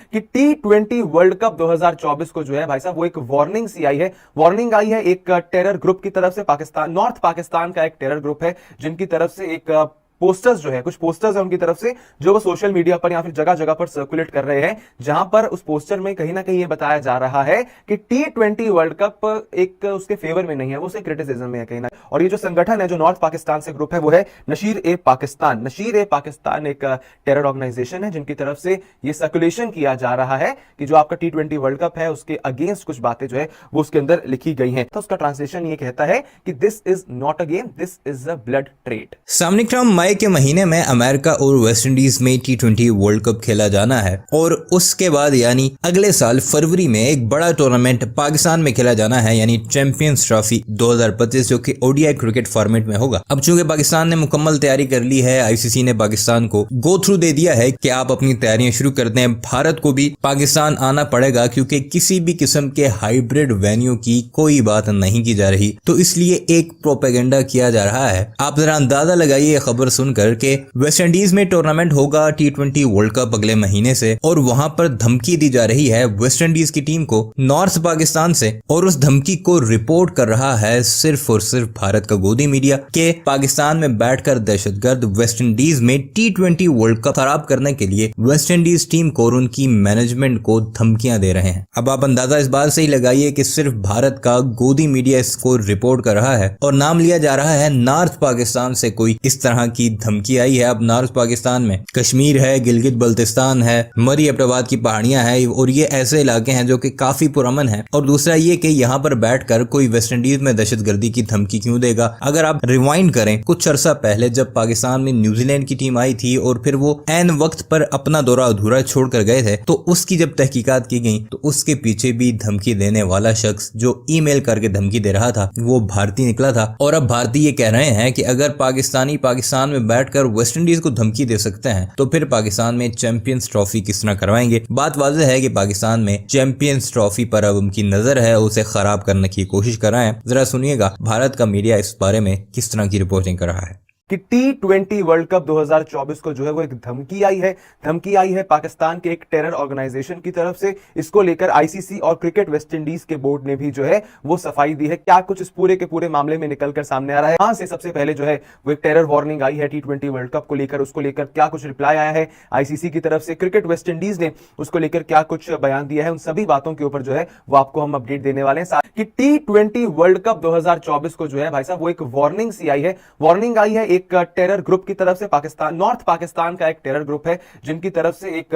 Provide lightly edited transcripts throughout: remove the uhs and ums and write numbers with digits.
कि T20 world cup 2024 को जो है भाई साहब वो एक वार्निंग सी आई है। वार्निंग आई है एक टेरर ग्रुप की तरफ से, पाकिस्तान नॉर्थ पाकिस्तान का एक टेरर ग्रुप है जिनकी तरफ से एक पोस्टर्स जो है, कुछ पोस्टर्स है उनकी तरफ से जो वो सोशल मीडिया पर या फिर जगह जगह पर सर्कुलेट कर रहे हैं, जहां पर उस पोस्टर में कहीं ना कहीं ये बताया जा रहा है कि T20 वर्ल्ड कप एक उसके फेवर में नहीं है, वो उसके क्रिटिसिज्म में है कहीं ना। और ये जो संगठन है जो नॉर्थ पाकिस्तान से ग्रुप है वो है नशीर ए पाकिस्तान। नशीर ए पाकिस्तान एक टेरर ऑर्गेनाइजेशन है जिनकी तरफ से ये सर्कुलेशन किया जा रहा है कि जो आपका T20 वर्ल्ड कप है उसके अगेंस्ट कुछ बातें जो है वो उसके अंदर लिखी गई हैं। तो उसका ट्रांसलेशन ये कहता है कि this is not a game, this is a blood trade. सामने क्रम मई के महीने में अमेरिका और वेस्ट इंडीज में T20 वर्ल्ड कप खेला जाना है और उसके बाद यानी अगले साल फरवरी में एक बड़ा टूर्नामेंट पाकिस्तान में खेला जाना है यानी चैंपियंस ट्रॉफी 2025 जो कि ओडीआई क्रिकेट फॉर्मेट में होगा। अब चूंकि पाकिस्तान ने मुकम्मल तैयारी कर ली है, आईसीसी ने पाकिस्तान को गो थ्रू दे दिया है कि आप अपनी तैयारियां शुरू कर दें। भारत को भी पाकिस्तान आना पड़ेगा क्योंकि किसी भी किस्म के हाइब्रिड वेन्यू की कोई बात नहीं की जा रही, तो इसलिए एक प्रोपेगेंडा किया जा रहा है। आप जरा अंदाजा लगाइए खबर सुनकर के वेस्ट इंडीज में टूर्नामेंट होगा T20 वर्ल्ड कप अगले महीने से और वहां पर धमकी दी जा रही है वेस्ट इंडीज की टीम को नॉर्थ पाकिस्तान से, और उस धमकी को रिपोर्ट कर रहा है सिर्फ और सिर्फ भारत का गोदी मीडिया के पाकिस्तान में बैठकर दहशतगर्द वेस्ट इंडीज में T20 वर्ल्ड कप खराब करने के लिए वेस्ट इंडीज टीम को और उनकी मैनेजमेंट को धमकियां दे रहे हैं। अब आप अंदाजा इस बात से ही लगाइए कि सिर्फ भारत का गोदी मीडिया इसको रिपोर्ट कर रहा है और नाम लिया जा रहा है नॉर्थ पाकिस्तान से कोई इस तरह की धमकी आई है। अब नॉर्थ पाकिस्तान में कश्मीर है, गिलगित बल्तिस्तान है, मरी अब्बाद की पहाड़ियां हैं और ये ऐसे इलाके हैं जो कि काफी पुरअमन है। और दूसरा ये कि यहाँ पर बैठकर कोई वेस्ट इंडीज में दहशतगर्दी की धमकी क्यों देगा। अगर आप रिवाइंड करें कुछ अरसा पहले जब पाकिस्तान में न्यूजीलैंड की टीम आई थी और फिर वो एन वक्त पर अपना दौरा अधूरा छोड़कर गए थे, तो उसकी जब तहकीकात की गई तो उसके पीछे भी धमकी देने वाला शख्स जो ईमेल करके धमकी दे रहा था वो भारतीय निकला था। और अब भारतीय ये कह रहे हैं कि अगर पाकिस्तानी पाकिस्तान में बैठकर वेस्ट इंडीज को धमकी दे सकते हैं तो फिर पाकिस्तान में चैंपियंस ट्रॉफी किस तरह करवाएंगे। बात वाज़ेह है कि पाकिस्तान में चैंपियंस ट्रॉफी पर अब उनकी नजर है, उसे खराब करने की कोशिश कर रहे हैं। जरा सुनिएगा भारत का मीडिया इस बारे में किस तरह की रिपोर्टिंग कर रहा है कि T20 वर्ल्ड कप 2024 को जो है वो एक धमकी आई है। धमकी आई है पाकिस्तान के एक टेरर ऑर्गेनाइजेशन की तरफ से। इसको लेकर आईसीसी और क्रिकेट वेस्ट इंडीज के बोर्ड ने भी जो है वो सफाई दी है। क्या कुछ इस पूरे के पूरे मामले में निकलकर सामने आ रहा है, वहां से सबसे पहले जो है वो एक टेरर वार्निंग आई है T20 वर्ल्ड कप को लेकर। उसको लेकर क्या कुछ रिप्लाई आया है आईसीसी की तरफ से, क्रिकेट वेस्ट इंडीज ने उसको लेकर क्या कुछ बयान दिया है, उन सभी बातों के ऊपर जो है वो आपको हम अपडेट देने वाले हैं। कि T20 वर्ल्ड कप 2024 को जो है भाई साहब वो एक वार्निंग सी आई है। वार्निंग आई है एक टेरर ग्रुप की तरफ से, पाकिस्तान नॉर्थ पाकिस्तान का एक टेरर ग्रुप है जिनकी तरफ से एक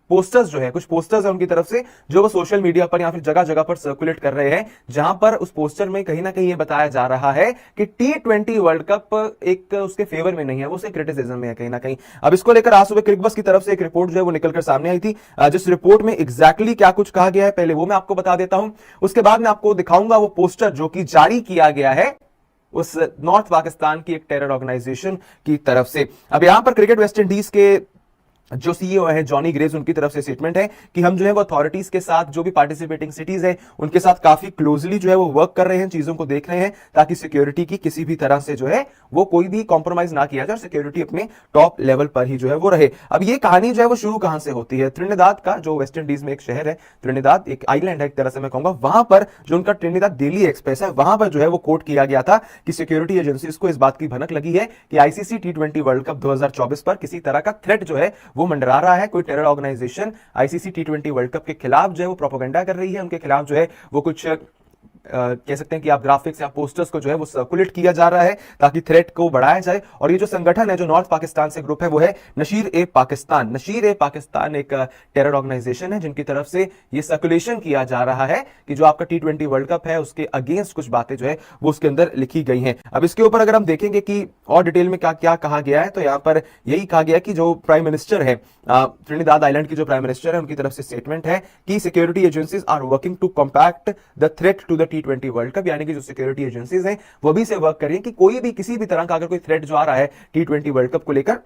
पोस्टर्स जो है, कुछ पोस्टर्स है उनकी तरफ से जो वो सोशल मीडिया पर या फिर जगह जगह पर सर्कुलेट कर रहे हैं, जहां पर उस पोस्टर में कहीं ना कहीं ये बताया जा रहा है कि T20 वर्ल्ड कप एक उसके फेवर में नहीं है, वो उसके क्रिटिसिज्म में है कहीं ना कहीं। अब इसको लेकर आज सुबह क्रिकबस की तरफ से एक रिपोर्ट जो है वो निकलकर सामने आई थी। जिस रिपोर्ट में एग्जैक्टली क्या कुछ कहा गया है पहले वो मैं आपको बता देता हूं, उसके बाद मैं आपको दिखाऊंगा वो पोस्टर जो कि जारी किया गया है उस नॉर्थ पाकिस्तान की एक टेरर ऑर्गेनाइजेशन की तरफ से। अब यहां पर क्रिकेट वेस्ट इंडीज के जो सीईओ है जॉनी ग्रेव्स, उनकी तरफ से स्टेटमेंट है कि हम जो है वो अथॉरिटीज के साथ, जो भी पार्टिसिपेटिंग सिटीज है उनके साथ काफी क्लोजली जो है वो वर्क कर रहे हैं, चीजों को देख रहे हैं ताकि सिक्योरिटी की किसी भी तरह से जो है वो कोई भी कॉम्प्रोमाइज ना किया जाए और सिक्योरिटी अपने टॉप लेवल पर ही जो है वो रहे। अब ये कहानी जो है वो शुरू कहां से होती है, त्रिनिदाद का, जो वेस्ट इंडीज में एक शहर है त्रिनिदाद, एक आइलैंड है एक तरह से मैं कहूंगा, वहां पर जो उनका ट्रिनिदाद डेली एक्सप्रेस है वहां पर जो है वो कोट किया गया था कि सिक्योरिटी एजेंसीज को इस बात की भनक लगी है कि आईसीसी T20 वर्ल्ड कप 2024 पर किसी तरह का थ्रेट जो है वो मंडरा रहा है। कोई terror organisation ICC T20 world cup के खिलाफ जो है वो प्रोपेगेंडा कर रही है, उनके खिलाफ जो है वो कुछ कह सकते हैं कि आप ग्राफिक्स या पोस्टर्स को जो है वो सर्कुलेट किया जा रहा है ताकि थ्रेट को बढ़ाया जाए। और ये जो संगठन है जो नॉर्थ पाकिस्तान से ग्रुप है वो है नशीर ए पाकिस्तान। नशीर ए पाकिस्तान एक टेरर ऑर्गेनाइजेशन है जिनकी तरफ से ये सर्कुलेशन किया जा रहा है कि जो आपका T20 वर्ल्ड कप है उसके अगेंस्ट कुछ बातें जो है वो उसके अंदर लिखी गई हैं। अब इसके ऊपर अगर हम देखेंगे कि और डिटेल में क्या क्या कहा गया है, तो यहाँ पर यही कहा गया कि जो प्राइम मिनिस्टर है त्रिनिदाद आइलैंड की जो प्राइम मिनिस्टर है उनकी तरफ से स्टेटमेंट है कि security agencies are working to compact the threat to the T20 world cup, यानी कि जो सिक्योरिटी एजेंसीज हैं वो भी से वर्क कर रही है कि कोई भी किसी भी तरह का अगर कोई थ्रेट जो आ रहा है T20 वर्ल्ड कप को लेकर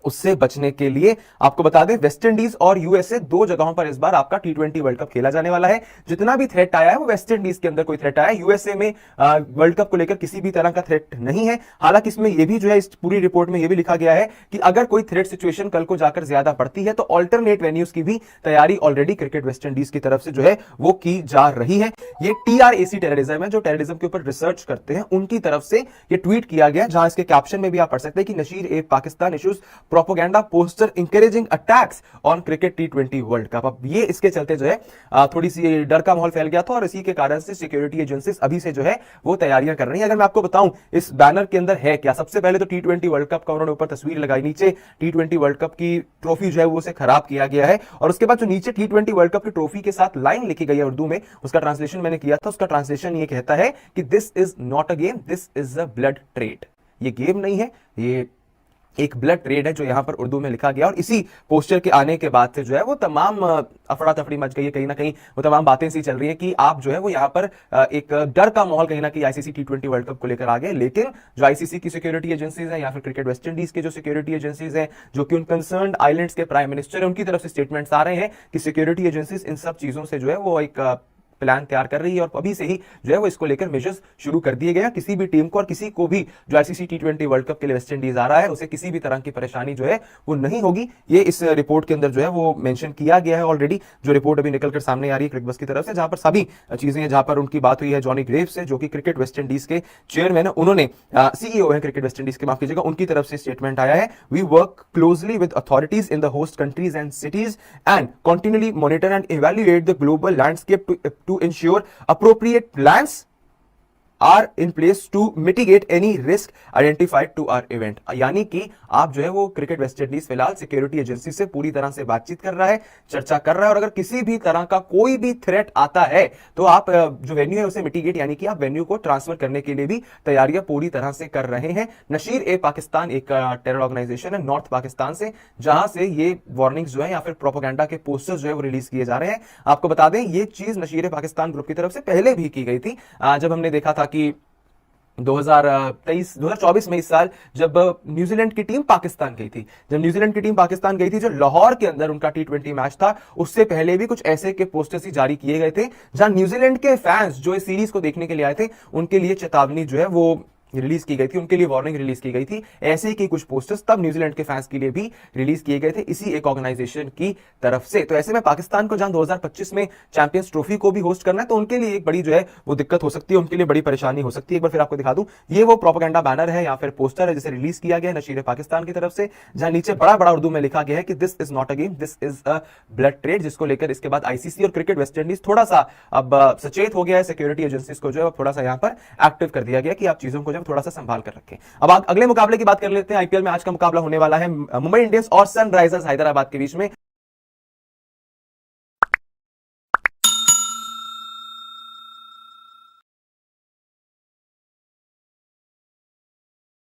उससे बचने के लिए आपको बता दें वेस्ट इंडीज और यूएसए दो जगहों पर इस बार आपका टी20 वर्ल्ड कप खेला जाने वाला है। जितना भी थ्रेट आया है वो वेस्ट इंडीज के अंदर कोई थ्रेट आया है, यूएसए में वर्ल्ड कप को लेकर किसी भी तरह का थ्रेट नहीं है। हालांकि इसमें यह भी जो है इस पूरी रिपोर्ट में यह भी लिखा गया है कि अगर कोई थ्रेट सिचुएशन कल को जाकर ज्यादा बढ़ती है तो ऑल्टरनेट वेन्यूज की भी तैयारी ऑलरेडी क्रिकेट वेस्ट इंडीज की तरफ से जो है वो की जा रही है। ये TRAC टेररिज्म है, जो टेररिज्म के ऊपर रिसर्च करते हैं, उनकी तरफ से ये ट्वीट किया गया, जहां इसके कैप्शन में भी आप पढ़ सकते हैं कि नशीर ए Pakistan issues propaganda poster encouraging attacks on cricket टी20 वर्ल्ड कप। अब ये इसके चलते जो है थोड़ी सी डर का माहौल फैल गया था और इसी के कारण से सिक्योरिटी एजेंसीज अभी से जो है वो तैयारियां कर रही हैं। अगर मैं आपको बताऊं इस बैनर के अंदर है क्या, सबसे पहले तो टी20 वर्ल्ड कप का उन्होंने ऊपर तस्वीर लगाई, नीचे टी20 वर्ल्ड कप की ट्रॉफी जो है वो उसे खराब किया गया है और उसके बाद जो नीचे टी20 वर्ल्ड कप की ट्रॉफी के साथ लाइन लिखी गई है उर्दू में, उसका ट्रांसलेशन मैंने किया था। उसका ट्रांसलेशन ये कहता है कि this is not a game, this is a blood trade. ये गेम नहीं है, ये एक ब्लड ट्रेड है, जो यहां पर उर्दू में लिखा गया। और इसी पोस्टर के आने के बाद से जो है वो तमाम अफरा तफरी मच गई है, कहीं ना कहीं वो तमाम बातें सी चल रही है कि आप जो है वो यहां पर एक डर का माहौल कहीं ना कहीं आईसीसी टी20 वर्ल्ड कप को लेकर आ गए। लेकिन जो आईसीसी की सिक्योरिटी एजेंसीज हैं या फिर क्रिकेट वेस्ट इंडीज के जो सिक्योरिटी एजेंसीज हैं, जो कि उन कंसर्न्ड आइलैंड्स के प्राइम मिनिस्टर है, उनकी तरफ से स्टेटमेंट्स आ रहे हैं कि सिक्योरिटी एजेंसीज इन सब चीजों से जो है वो एक प्लान तैयार कर रही है और अभी से ही जो है वो इसको लेकर मेजर्स शुरू कर दिए गए हैं। किसी भी टीम को और किसी को भी जो आईसीसी टी20 वर्ल्ड कप के लिए वेस्ट इंडीज आ रहा है उसे किसी भी तरह की परेशानी जो है वो नहीं होगी। ये इस रिपोर्ट के अंदर जो है वो मेंशन किया गया है ऑलरेडी, जो रिपोर्ट अभी निकलकर सामने आ रही है क्रिकबस की तरफ से, जहां पर सभी चीजें, जहां पर उनकी बात हुई है जॉनी ग्रेव से, जो कि क्रिकेट वेस्ट इंडीज के चेयरमैन है, उन्होंने सीईओ है क्रिकेट वेस्ट इंडीज के, माफ कीजिएगा, उनकी तरफ से स्टेटमेंट आया है, we work closely with authorities in the host countries and cities and continuously monitor and evaluate the global landscape to ensure appropriate plans are in place to mitigate any risk identified to our event। यानी कि आप जो है वो cricket West Indies फिलहाल security agency से पूरी तरह से बातचीत कर रहा है, चर्चा कर रहा है, और अगर किसी भी तरह का कोई भी थ्रेट आता है तो आप जो वेन्यू है उसे मिटिगेट, यानी कि आप वेन्यू को ट्रांसफर करने के लिए भी तैयारियां पूरी तरह से कर रहे हैं। नशीर ए पाकिस्तान एक टेरर ऑर्गेनाइजेशन है नॉर्थ पाकिस्तान से, जहां से ये वार्निंग्स जो है या फिर प्रोपेगेंडा के पोस्टर्स जो है वो रिलीज किए जा रहे हैं। आपको बता दें ये चीज नशीर ए पाकिस्तान ग्रुप की तरफ से पहले भी की गई थी, जब हमने देखा था कि 2024 में, इस साल, जब न्यूजीलैंड की टीम पाकिस्तान गई थी, जो लाहौर के अंदर उनका टी20 मैच था, उससे पहले भी कुछ ऐसे के पोस्टर्स ही जारी किए गए थे, जहां न्यूजीलैंड के फैंस जो इस सीरीज को देखने के लिए आए थे उनके लिए चेतावनी जो है वो रिलीज की गई थी, उनके लिए वार्निंग रिलीज की गई थी। ऐसे ही कुछ पोस्टर्स तब न्यूजीलैंड के फैंस के लिए भी रिलीज किए गए थे इसी एक ऑर्गेनाइजेशन की तरफ से। तो ऐसे में पाकिस्तान को जहां 2025 में चैंपियंस ट्रॉफी को भी होस्ट करना है तो उनके लिए एक बड़ी जो है वो दिक्कत हो सकती है, उनके लिए बड़ी परेशानी हो सकती है। एक बार फिर आपको दिखा दूं, ये वो प्रोपेगेंडा बैनर है या फिर पोस्टर है जिसे रिलीज किया गया है नशीर पाकिस्तान की तरफ से, जहां नीचे बड़ा बड़ा उर्दू में लिखा गया है कि this is not a game, this is a blood trade, जिसको लेकर इसके बाद आईसीसी और क्रिकेट वेस्ट इंडीज थोड़ा सा अब सचेत हो गया है। सिक्योरिटी एजेंसीज को जो है थोड़ा सा यहां पर एक्टिव कर दिया गया कि आप चीजों को जो थोड़ा सा संभाल कर। अब अगले मुकाबले की बात कर लेते हैं। आईपीएल में आज का मुकाबला होने वाला है मुंबई इंडियंस और सनराइजर्स हैदराबाद के बीच में।